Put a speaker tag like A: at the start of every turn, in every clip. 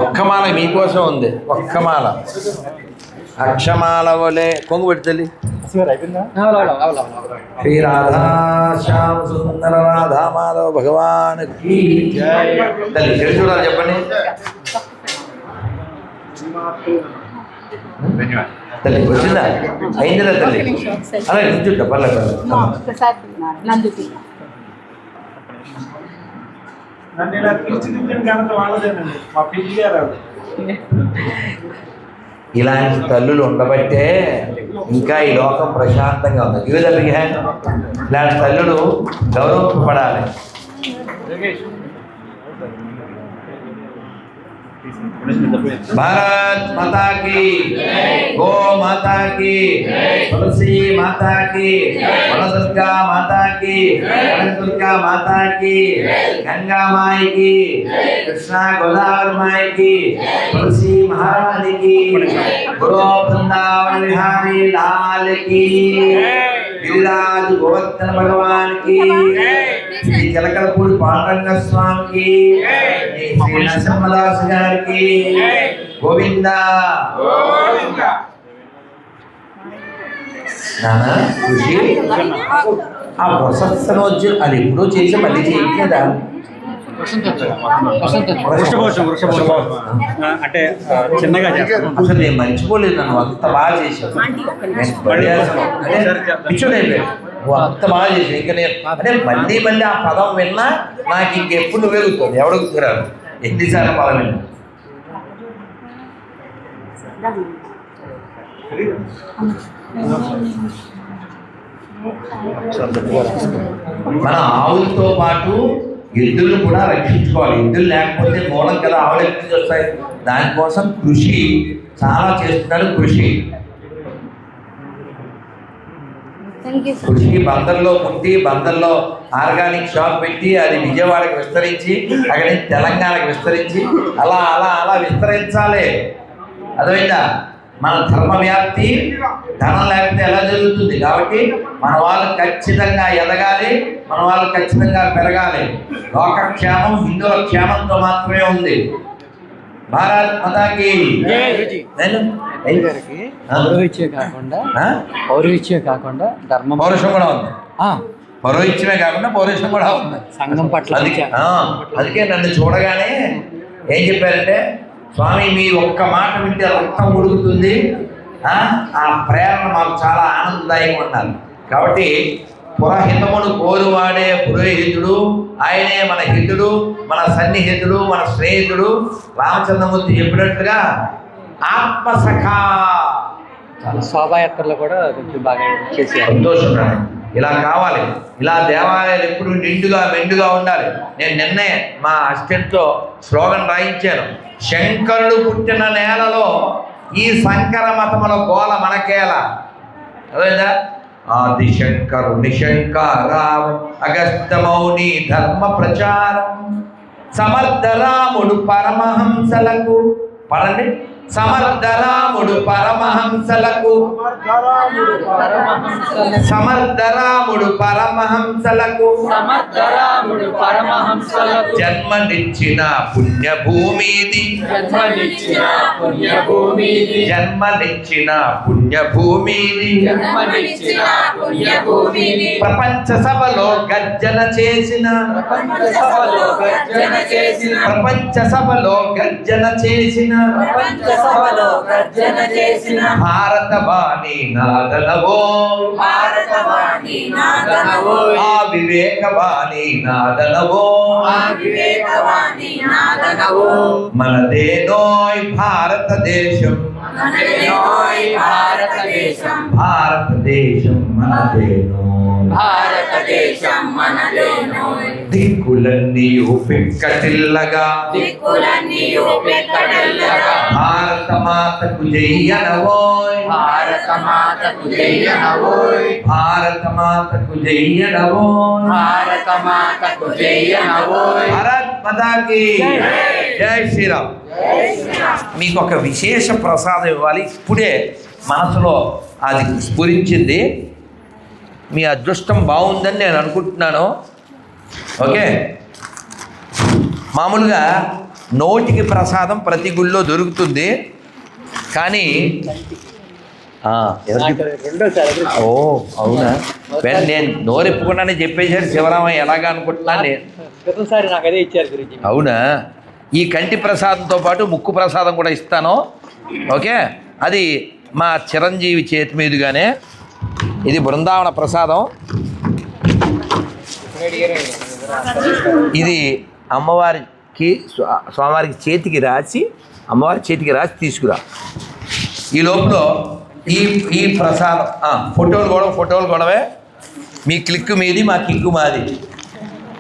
A: ఒక్కమాల మీకోసం ఉంది. ఒక్కమాల అక్షమాల వలె కొంగు పెడుతుంది. శ్రీ రాధా శ్యామ సుందర రాధా మాధవ భగవాన్ కి తల్లి చూడాలి చెప్పండి. తల్లి వచ్చిందా? అయిందిరా తల్లి. అలా నిల్చుంటా పర్లేదు. ఇలాంటి తల్లులు ఉండబట్టే ఇంకా ఈ లోకం ప్రశాంతంగా ఉంది. ఇలాంటి తల్లులు గౌరవపడాలి. భారత్ మాతా की गो माता की तुलसी माता की वनदुर्गा माता की कनकदुर्गा माता की गंगा माई की कृष्णा गोदावरी माई की तुलसी महारानी की गुरु वृंदावन बिहारी लाल की गिरिराज गोवर्धन भगवान की जलकलपूर पांडुरंग स्वामी की श्री नरसिंहदास गारी की गोविंदा गोविंदा. నానా ఖుషి ఆ వసంతనోజ్జులు అది ఎప్పుడో చేసి మళ్ళీ చేయట్లేదా?
B: అంటే చిన్నగా
A: అసలు నేను మర్చిపోలేదు. నన్ను అంత బాగా చేశాను. అంత బాగా చేశాను. ఇంకా నేను అంటే మళ్ళీ మళ్ళీ ఆ పదం విన్నా నాకు ఇంకెప్పుడు నువ్వే గుర్తుంది. ఎవడో గుర్తురాదు. ఎన్నిసార్లు పదం విన్నా. మన ఆవులతో పాటు ఎద్దులను కూడా రక్షించుకోవాలి. ఎద్దులు లేకపోతే మూలం కదా ఆవులు ఎక్కడి నుంచి వస్తాయి. దానికోసం కృషి చాలా చేస్తున్నాడు. కృషి బందర్లో పుట్టి బందర్లో ఆర్గానిక్ షాప్ పెట్టి అది విజయవాడకి విస్తరించి అక్కడి నుంచి తెలంగాణకి విస్తరించి అలా అలా అలా విస్తరించాలి. అర్థమైందా? మన ధర్మ వ్యాప్తి ధనం లేకపోతే ఎలా జరుగుతుంది? కాబట్టి మన వాళ్ళు ఖచ్చితంగా ఎదగాలి. మన వాళ్ళు ఖచ్చితంగా పెరగాలి. లోకక్షేమం హిందువుల క్షేమంతో మాత్రమే ఉంది. భారత్ మాతాకి
B: పౌరవిచ్చే కాకుండా ధర్మం
A: పౌరుషం కూడా ఉంది. పౌరవిచ్చమే కాకుండా పౌరుషం కూడా ఉంది
B: సంఘం పట్ల.
A: అందుకే నన్ను చూడగానే ఏం చెప్పారంటే, స్వామి మీ ఒక్క మాట వింటే రక్తం ఉడుకుతుంది. ఆ ప్రేరణ మాకు చాలా ఆనందదాయకం అన్నారు. కాబట్టి పురహితమును కోరువాడే పురోహితుడు. ఆయనే మన హితుడు, మన సన్నిహితుడు, మన స్నేహితుడు. రామచంద్రమూర్తి చెప్పినట్లుగా ఆత్మసఖా.
B: శోభాయాత్రలో కూడా బాగా చేసే
A: సంతోషం. ఇలా కావాలి. ఇలా దేవాలయాలు ఎప్పుడు నిండుగా మెండుగా ఉండాలి. నేను నిన్నే మా అసిస్టెంట్తో స్లోగన్ రాయించాను. శంకరుడు పుట్టిన నేలలో ఈ శంకర మతముల గోల మనకేలా. అదేదా ఆది శంకరు నిశంకారాం అగస్త్య మౌని ధర్మ ప్రచారం సమర్థ రాముడు పరమహంసలకు పడండి. సమర్థ రాముడు పరమహంసలకు సమర్థ రాముడు పరమహంసలకు జన్మనిచ్చిన పుణ్యభూమిది జన్మనిచ్చిన పుణ్యభూమిది ప్రపంచ సభలో గర్జన చేసిన ప్రపంచ సభలో గర్జన చేసిన భారత వాణి నాదనవో ఆ వివేక వాణి నాదనవో మనదేనోయ్ భారతదేశం భారతదేశం మనదేనో దిక్కులన్నీయు పిక్కటిల్లగా భారత మాతకు జయ్యనవోయ్
B: భారత మాతకు జయ్యనవోయ్
A: భారత మాతకు జయ్యనవోయ్
B: భారత మాతకు జయ్యనవోయ్
A: భారత్ మాతాకి జై శ్రీరామ్. మీకు ఒక విశేష ప్రసాదం ఇవ్వాలి. ఇప్పుడే మనసులో అది స్ఫురించింది. మీ అదృష్టం బాగుందని నేను అనుకుంటున్నాను. ఓకే, మామూలుగా నోటికి ప్రసాదం ప్రతి గుళ్ళో దొరుకుతుంది, కానీ ఓ అవునా, నేను నోరెప్పుకున్నానే చెప్పేశాడు శివరామయ్య, ఎలాగా అనుకుంటున్నాను నేను.
B: ప్రతిసారి నాకు అదే ఇచ్చారు గురించి.
A: అవునా, ఈ కంటి ప్రసాదంతో పాటు ముక్కు ప్రసాదం కూడా ఇస్తాను. ఓకే, అది మా చిరంజీవి చేతి మీదుగానే. ఇది బృందావన ప్రసాదం. ఇది అమ్మవారికి స్వామివారికి చేతికి రాసి, అమ్మవారి చేతికి రాసి తీసుకురా. ఈ లోపల ఈ ప్రసాదం ఫోటోలు గొడవే. మీ క్లిక్ మీది, మా కిక్కు మాది.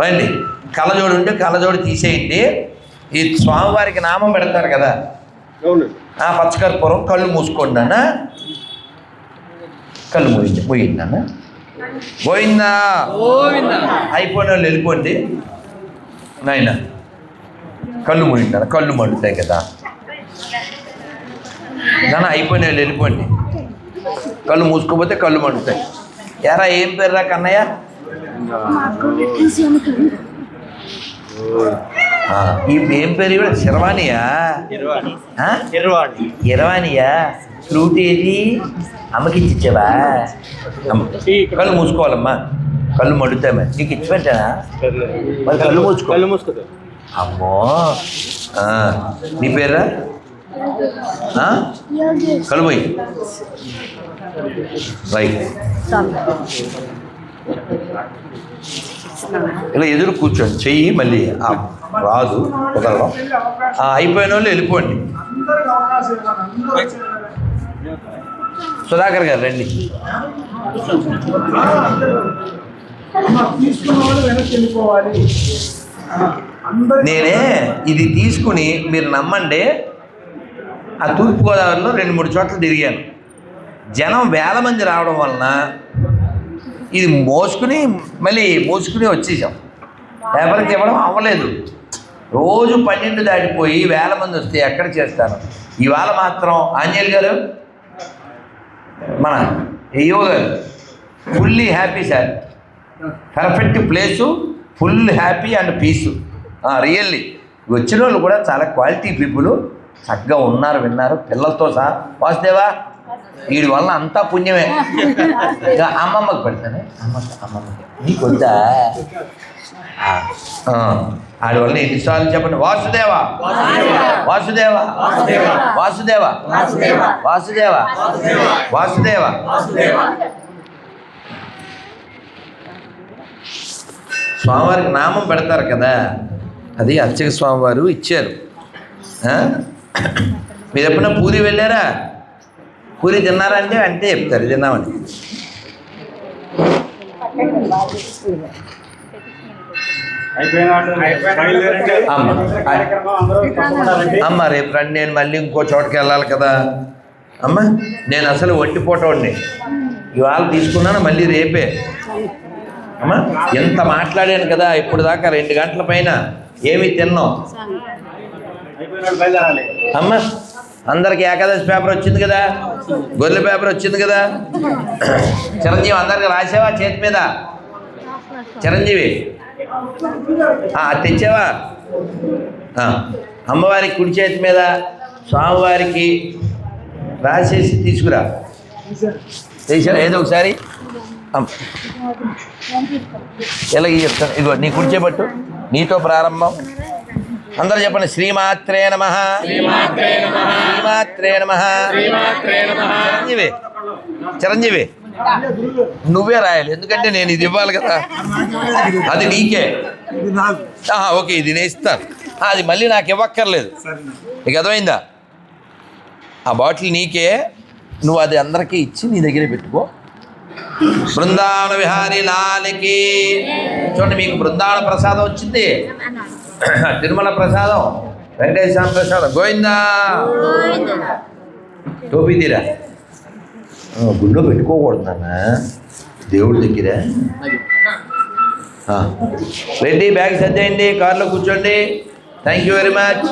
A: రండి, కళ్ళజోడు ఉంటే కళ్ళజోడు తీసేయండి. ఈ స్వామివారికి నామం పెడతారు కదా, పచ్చకర్పూరం. కళ్ళు మూసుకోండి అన్న, కళ్ళు మూయింది అన్న. పోయిందా? అయిపోయిన వాళ్ళు వెళ్ళిపోండి నాయన. కళ్ళు మూయింది అన్న, కళ్ళు మండుతాయి కదా నాన్న. అయిపోయిన వాళ్ళు వెళ్ళిపోండి, కళ్ళు మూసుకోపోతే కళ్ళు మండుతాయి. ఎరా ఏం పేరు రా కన్నయ్య? ఈ ఏం పేరు కూడా శర్వాణియా? ఇరవాణియా? ఫ్లూట్ ఏది? అమ్మకి ఇచ్చిచ్చావా? కళ్ళు మూసుకోవాలమ్మా, కళ్ళు మండుతాయి. మరి నీకు ఇచ్చి పెట్టానా? మరి కళ్ళు మూసుకో. అమ్మో, నీ పేరా? కళ్ళు పోయి రైట్. ఇలా ఎదురు కూర్చోండి, చెయ్యి మళ్ళీ రాదు కుదరడం. అయిపోయిన వాళ్ళు వెళ్ళిపోండి. సుధాకర్ గారు రండి. నేనే ఇది తీసుకుని, మీరు నమ్మండి, ఆ తూర్పుగోదావరిలో 2-3 చోట్ల తిరిగాను. జనం వేల మంది రావడం వలన ఇది మోసుకుని వచ్చేసాం. ఎవరికి ఇవ్వడం అవ్వలేదు. రోజు 12 దాటిపోయి వేల మంది వస్తే ఎక్కడ చేస్తాను. ఇవాళ మాత్రం ఆంజనేయులు గారు, మన అయ్యో గారు, fully happy sir. Perfect place, full happy and piece. Really వచ్చిన వాళ్ళు కూడా చాలా క్వాలిటీ పీపుల్, చక్కగా ఉన్నారు, విన్నారు, పిల్లలతో సహా. వాసుదేవా, వీడి వల్ల అంతా పుణ్యమే. ఇక అమ్మమ్మకి పెడతానే, అమ్మమ్మకి నీకు వద్దా? ఆడి వల్ల ఎన్నిసార్లు చెప్పండి, వాసుదేవా వాసుదేవా వాసుదేవా వాసుదేవా వాసుదేవా. స్వామివారికి నామం పెడతారు కదా, అది అర్చక స్వామివారు ఇచ్చారు. మీరు ఎప్పుడైనా పూరి వెళ్ళారా? పూరి తిన్నారా అంటే అంటే చెప్తారు తిన్నామని. అమ్మ రేపు రండి, నేను మళ్ళీ ఇంకో చోటకి వెళ్ళాలి కదా అమ్మ. నేను అసలు ఒంటిపోటోడిని, ఇవాళ తీసుకున్నాను, మళ్ళీ రేపే. అమ్మ ఎంత మాట్లాడాను కదా ఇప్పుడు దాకా, 2 గంటల పైన ఏమి తిన్నాం అమ్మ. అందరికి ఏకాదశి పేపర్ వచ్చింది కదా, గొర్రెల పేపర్ వచ్చింది కదా. చిరంజీవి అందరికి రాసావా చేతి మీద? చిరంజీవి తెచ్చావా? అమ్మవారికి కుడి చేతి మీద స్వామివారికి రాసేసి తీసుకురా. చేసావా? ఏదో ఒకసారి ఎలాగ చెప్తాను. ఇదిగో నీ కుడి చేపట్టు, నీతో ప్రారంభం. అందరూ చెప్పండి, శ్రీమాత్రే నమః, శ్రీమాత్రే నమః. చిరంజీవి నువ్వే రాయాలి, ఎందుకంటే నేను ఇది ఇవ్వాలి కదా, అది నీకే. ఓకే, ఇది నేను ఇస్తాను, అది మళ్ళీ నాకు ఇవ్వక్కర్లేదు. నీకు అర్థమైందా? ఆ బాటిల్ నీకే, నువ్వు అది అందరికీ ఇచ్చి నీ దగ్గరే పెట్టుకో. బృందావన విహారీ లాల్కి. చూడండి మీకు బృందావన ప్రసాదం వచ్చింది, తిరుమల ప్రసాదం, వెంకటేశ్వర ప్రసాదం. గోవిందా. టోపీ తీరా, గుళ్ళో పెట్టుకోకూడదు నాన్న, దేవుడి దగ్గర. రెడ్డి బ్యాగ్ సర్దేయండి, కార్లో కూర్చోండి. Thank you very much.